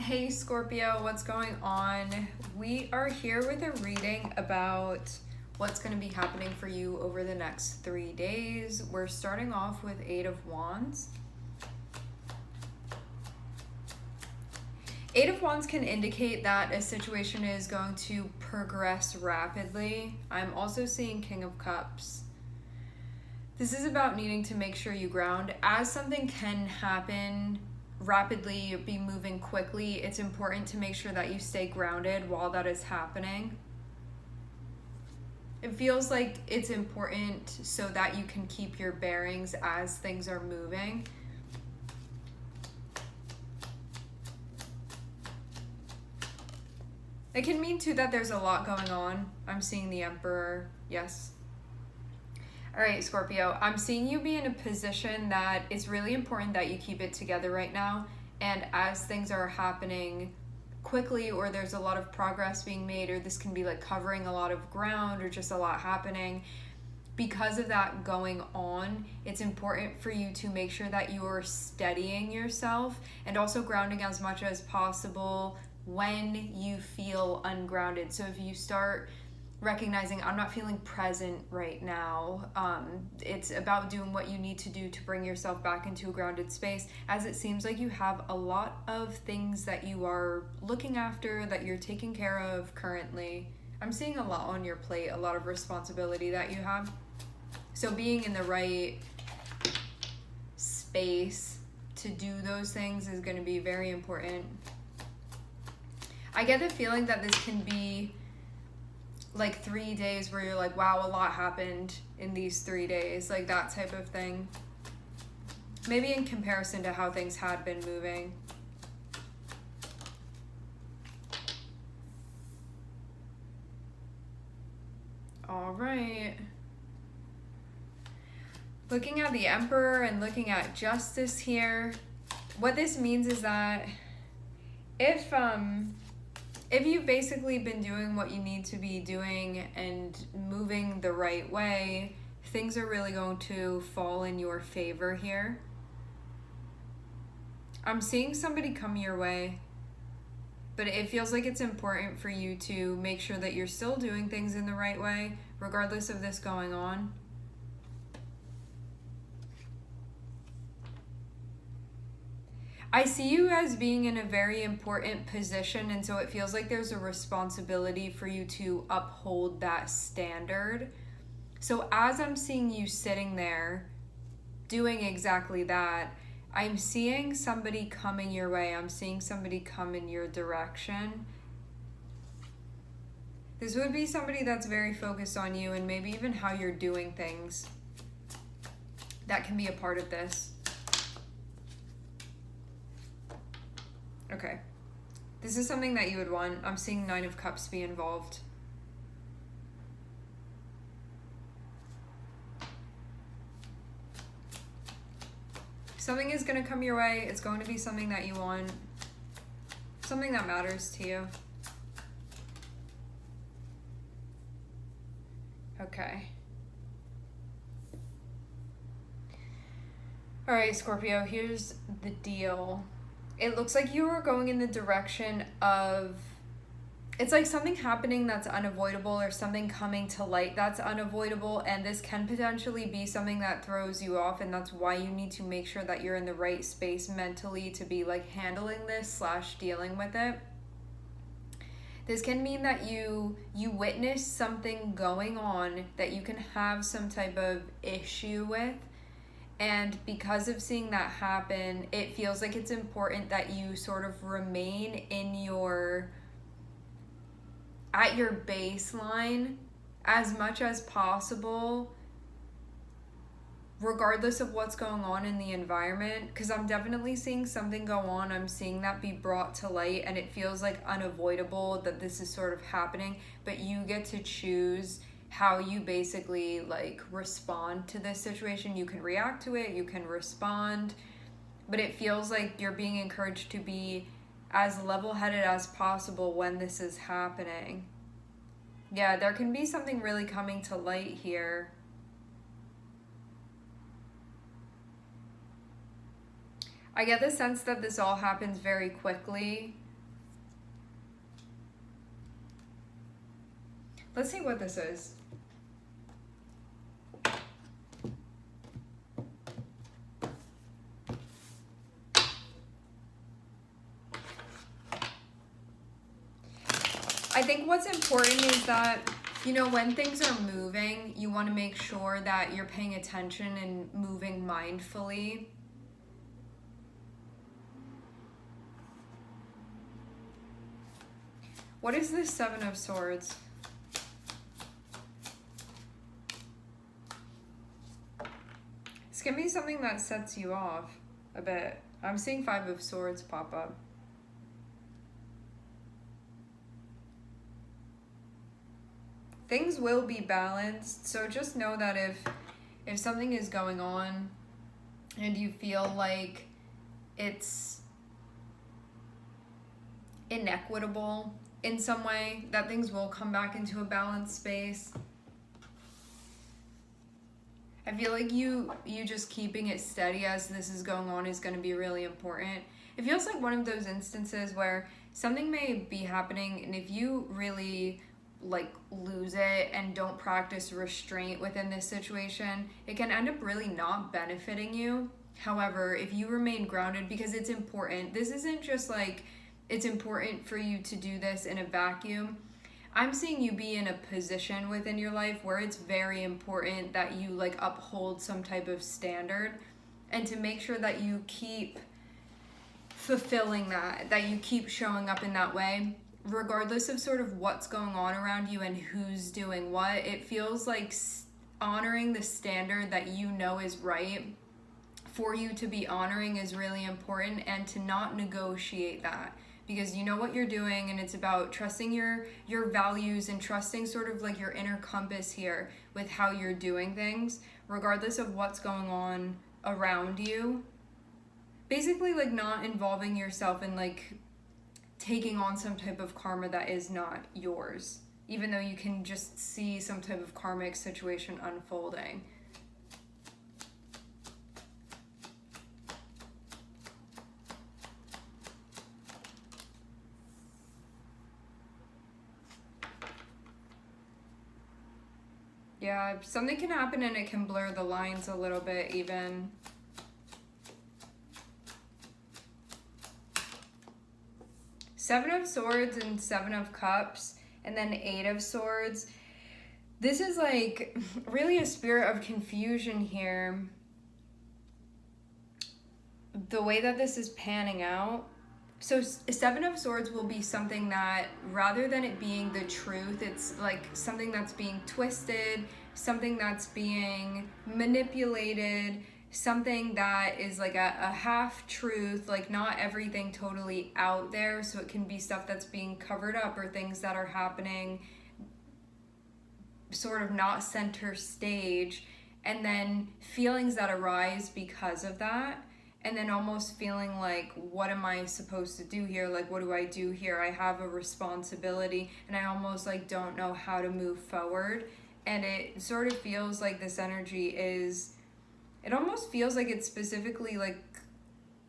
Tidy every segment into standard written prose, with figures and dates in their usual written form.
Hey Scorpio, what's going on? We are here with a reading about what's going to be happening for you over the next 3 days. We're starting off with Eight of Wands. Eight of Wands can indicate that a situation is going to progress rapidly. I'm also seeing King of Cups. This is about needing to make sure you ground. As something can happen rapidly, be moving quickly, it's important to make sure that you stay grounded while that is happening. It feels like it's important so that you can keep your bearings as things are moving. It can mean too that there's a lot going on. I'm seeing the Emperor, yes. All right, Scorpio, I'm seeing you be in a position that it's really important that you keep it together right now. And as things are happening quickly, or there's a lot of progress being made, or this can be like covering a lot of ground or just a lot happening, because of that going on, it's important for you to make sure that you're steadying yourself and also grounding as much as possible when you feel ungrounded. So if you start recognizing I'm not feeling present right now, it's about doing what you need to do to bring yourself back into a grounded space, as it seems like you have a lot of things that you are looking after, that you're taking care of currently. I'm seeing a lot on your plate, a lot of responsibility that you have. So being in the right space to do those things is going to be very important. I get the feeling that this can be like 3 days where you're like, wow, a lot happened in these 3 days, like that type of thing. Maybe in comparison to how things had been moving. All right. Looking at the Emperor and looking at Justice here, what this means is that if you've basically been doing what you need to be doing and moving the right way, things are really going to fall in your favor here. I'm seeing somebody come your way, but it feels like it's important for you to make sure that you're still doing things in the right way, regardless of this going on. I see you as being in a very important position, and so it feels like there's a responsibility for you to uphold that standard. So as I'm seeing you sitting there doing exactly that, I'm seeing somebody coming your way. I'm seeing somebody come in your direction. This would be somebody that's very focused on you and maybe even how you're doing things. That can be a part of this. Okay, this is something that you would want. I'm seeing Nine of Cups be involved. Something is going to come your way. It's going to be something that you want, something that matters to you. Okay. All right, Scorpio, here's the deal. It looks like you are going in the direction of, it's like something happening that's unavoidable, or something coming to light that's unavoidable, and this can potentially be something that throws you off, and that's why you need to make sure that you're in the right space mentally to be like handling this / dealing with it. This can mean that you witness something going on that you can have some type of issue with. And because of seeing that happen, it feels like it's important that you sort of remain at your baseline as much as possible, regardless of what's going on in the environment. Because I'm definitely seeing something go on. I'm seeing that be brought to light, and it feels like unavoidable that this is sort of happening, but you get to choose how you basically like respond to this situation. You can react to it, you can respond, but it feels like you're being encouraged to be as level-headed as possible when this is happening. Yeah, there can be something really coming to light here. I get the sense that this all happens very quickly. Let's see what this is. I think what's important is that, you know, when things are moving, you want to make sure that you're paying attention and moving mindfully. What is this Seven of Swords? It's gonna be something that sets you off a bit. I'm seeing Five of Swords pop up. Things will be balanced, so just know that if something is going on and you feel like it's inequitable in some way, that things will come back into a balanced space. I feel like you just keeping it steady as this is going on is going to be really important. It feels like one of those instances where something may be happening, and if you really like lose it and don't practice restraint within this situation, it can end up really not benefiting you. However, if you remain grounded, because it's important, this isn't just like it's important for you to do this in a vacuum. I'm seeing you be in a position within your life where it's very important that you like uphold some type of standard, and to make sure that you keep fulfilling that you keep showing up in that way, regardless of sort of what's going on around you and who's doing what. It feels like honoring the standard that you know is right for you to be honoring is really important, and to not negotiate that, because you know what you're doing, and it's about trusting your values and trusting sort of like your inner compass here with how you're doing things, regardless of what's going on around you. Basically, like not involving yourself in like taking on some type of karma that is not yours, even though you can just see some type of karmic situation unfolding. Yeah, something can happen and it can blur the lines a little bit even. Seven of Swords and Seven of Cups, and then Eight of Swords. This is like really a spirit of confusion here. The way that this is panning out. So Seven of Swords will be something that, rather than it being the truth, it's like something that's being twisted, something that's being manipulated, something that is like a half truth, like not everything totally out there. So it can be stuff that's being covered up, or things that are happening sort of not center stage, and then feelings that arise because of that. And then almost feeling like, what am I supposed to do here? Like, what do I do here? I have a responsibility, and I almost like don't know how to move forward. And it sort of feels like this energy is, it almost feels like it's specifically like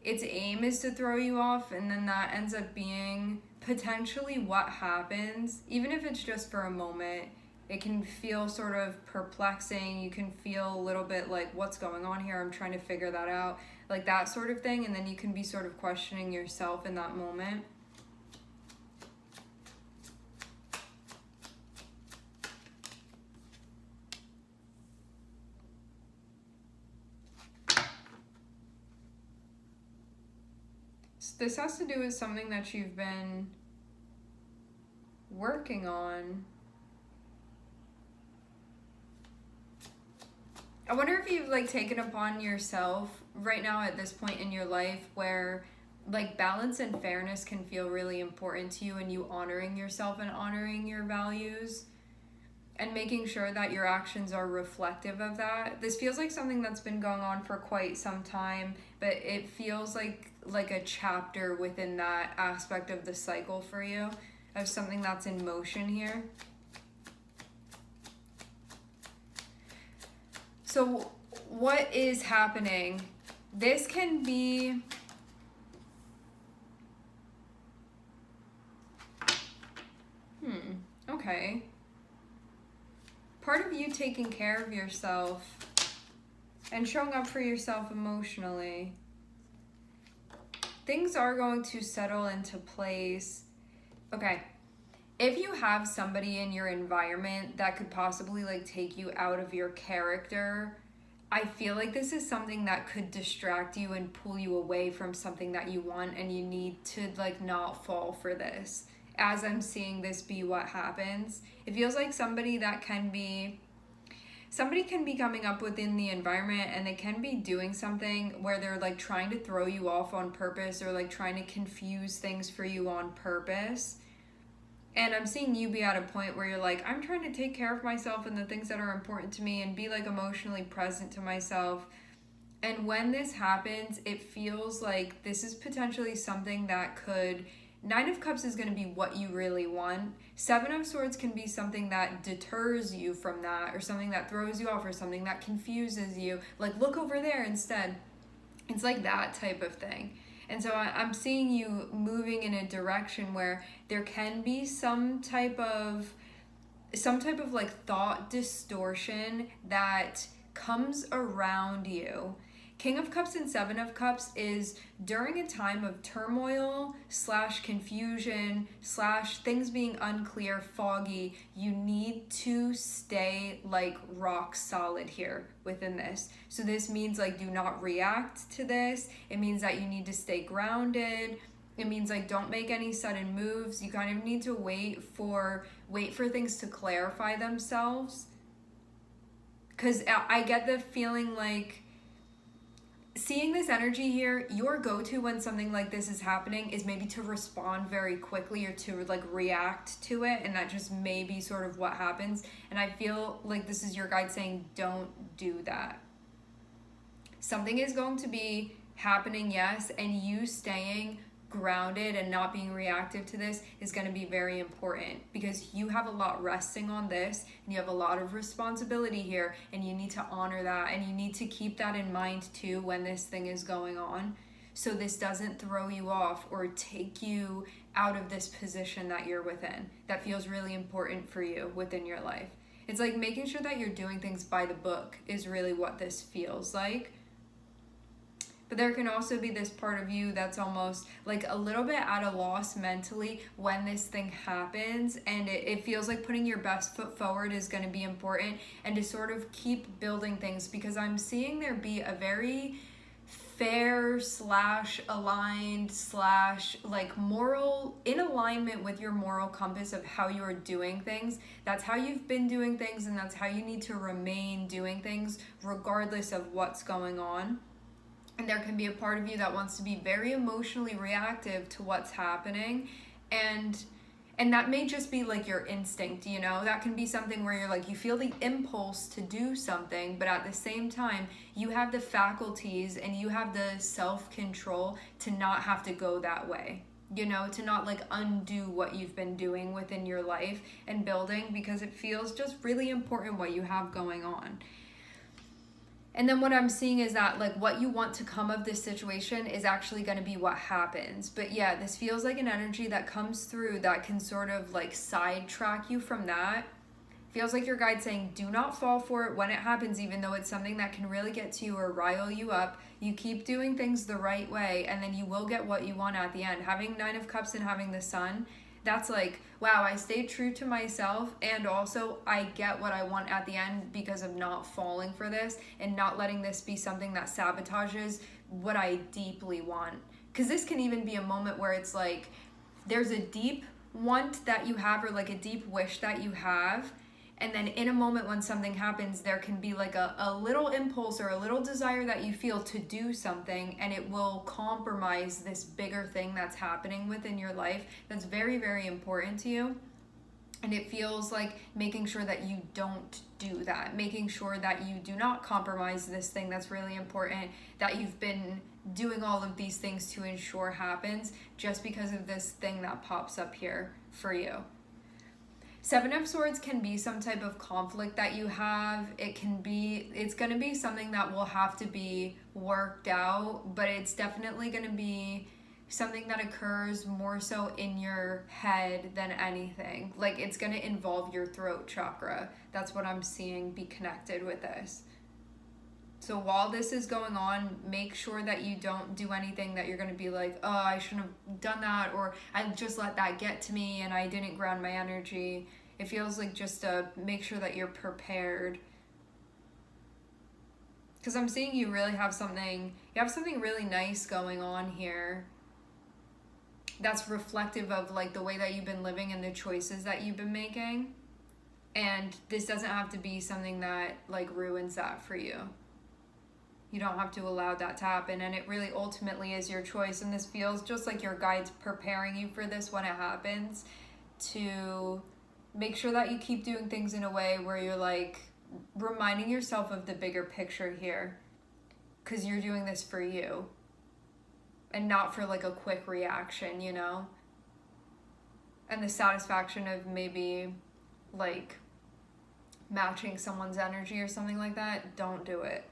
its aim is to throw you off, and then that ends up being potentially what happens. Even if it's just for a moment, it can feel sort of perplexing. You can feel a little bit like, what's going on here? I'm trying to figure that out. Like that sort of thing. And then you can be sort of questioning yourself in that moment. So this has to do with something that you've been working on. I wonder if you've like taken upon yourself right now at this point in your life where like balance and fairness can feel really important to you, and you honoring yourself and honoring your values and making sure that your actions are reflective of that. This feels like something that's been going on for quite some time, but it feels like a chapter within that aspect of the cycle for you, of something that's in motion here. So what is happening? This can be okay. part of you taking care of yourself and showing up for yourself emotionally. Things are going to settle into place. Okay. If you have somebody in your environment that could possibly like take you out of your character, I feel like this is something that could distract you and pull you away from something that you want, and you need to like not fall for this. As I'm seeing this be what happens, it feels like somebody can be coming up within the environment, and they can be doing something where they're like trying to throw you off on purpose, or like trying to confuse things for you on purpose. And I'm seeing you be at a point where you're like, I'm trying to take care of myself and the things that are important to me and be like emotionally present to myself. And when this happens, it feels like this is potentially something that could... 9 of Cups is going to be what you really want. 7 of Swords can be something that deters you from that, or something that throws you off, or something that confuses you. Like, look over there instead. It's like that type of thing. And so I'm seeing you moving in a direction where there can be some type of like thought distortion that comes around you. King of Cups and 7 of Cups is during a time of turmoil / confusion / things being unclear, foggy. You need to stay like rock solid here within this. So this means like do not react to this. It means that you need to stay grounded. It means like don't make any sudden moves. You kind of need to wait for things to clarify themselves. Because I get the feeling like, seeing this energy here, your go-to when something like this is happening is maybe to respond very quickly, or to like react to it, and that just may be sort of what happens. And I feel like this is your guide saying don't do that. Something is going to be happening, yes, and you staying grounded and not being reactive to this is going to be very important, because you have a lot resting on this, and you have a lot of responsibility here, and you need to honor that, and you need to keep that in mind too when this thing is going on, so this doesn't throw you off or take you out of this position that you're within that feels really important for you within your life. It's like making sure that you're doing things by the book is really what this feels like. But there can also be this part of you that's almost like a little bit at a loss mentally when this thing happens, and it feels like putting your best foot forward is going to be important, and to sort of keep building things, because I'm seeing there be a very fair / aligned / like moral, in alignment with your moral compass of how you are doing things. That's how you've been doing things, and that's how you need to remain doing things regardless of what's going on. And there can be a part of you that wants to be very emotionally reactive to what's happening, and that may just be like your instinct, you know? That can be something where you're like, you feel the impulse to do something, but at the same time, you have the faculties and you have the self-control to not have to go that way, you know, to not like undo what you've been doing within your life and building, because it feels just really important what you have going on. And then what I'm seeing is that like what you want to come of this situation is actually going to be what happens. But yeah, this feels like an energy that comes through that can sort of like sidetrack you from that. Feels like your guide saying do not fall for it when it happens, even though it's something that can really get to you or rile you up. You keep doing things the right way, and then you will get what you want at the end. Having 9 of Cups and having the Sun, that's like, wow, I stayed true to myself, and also I get what I want at the end because of not falling for this and not letting this be something that sabotages what I deeply want. Because this can even be a moment where it's like there's a deep want that you have, or like a deep wish that you have, and then in a moment when something happens, there can be like a little impulse or a little desire that you feel to do something, and it will compromise this bigger thing that's happening within your life that's very, very important to you. And it feels like making sure that you don't do that, making sure that you do not compromise this thing that's really important, that you've been doing all of these things to ensure happens, just because of this thing that pops up here for you. 7 of Swords can be some type of conflict that you have. It's going to be something that will have to be worked out, but it's definitely going to be something that occurs more so in your head than anything. Like, it's going to involve your throat chakra. That's what I'm seeing be connected with this. So while this is going on, make sure that you don't do anything that you're going to be like, oh, I shouldn't have done that, or I just let that get to me and I didn't ground my energy. It feels like just to make sure that you're prepared. Because I'm seeing you have something really nice going on here that's reflective of like the way that you've been living and the choices that you've been making. And this doesn't have to be something that like ruins that for you. You don't have to allow that to happen, and it really ultimately is your choice. And this feels just like your guide's preparing you for this when it happens, to make sure that you keep doing things in a way where you're like reminding yourself of the bigger picture here, because you're doing this for you and not for like a quick reaction, you know? And the satisfaction of maybe like matching someone's energy or something like that, don't do it.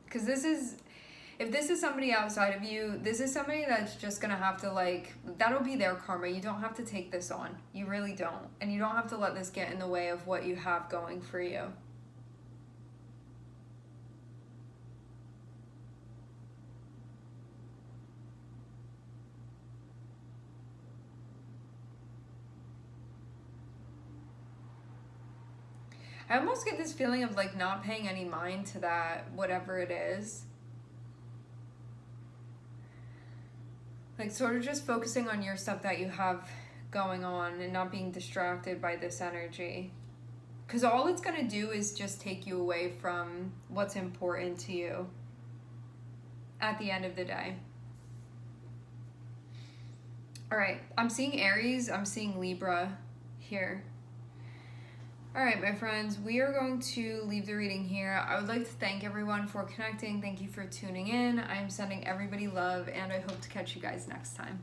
Because if this is somebody outside of you, this is somebody that's just gonna have to like, that'll be their karma. You don't have to take this on. You really don't. And you don't have to let this get in the way of what you have going for you. I almost get this feeling of like not paying any mind to that, whatever it is. Like sort of just focusing on your stuff that you have going on and not being distracted by this energy. Because all it's going to do is just take you away from what's important to you at the end of the day. All right, I'm seeing Aries, I'm seeing Libra here. All right, my friends, we are going to leave the reading here. I would like to thank everyone for connecting. Thank you for tuning in. I'm sending everybody love, and I hope to catch you guys next time.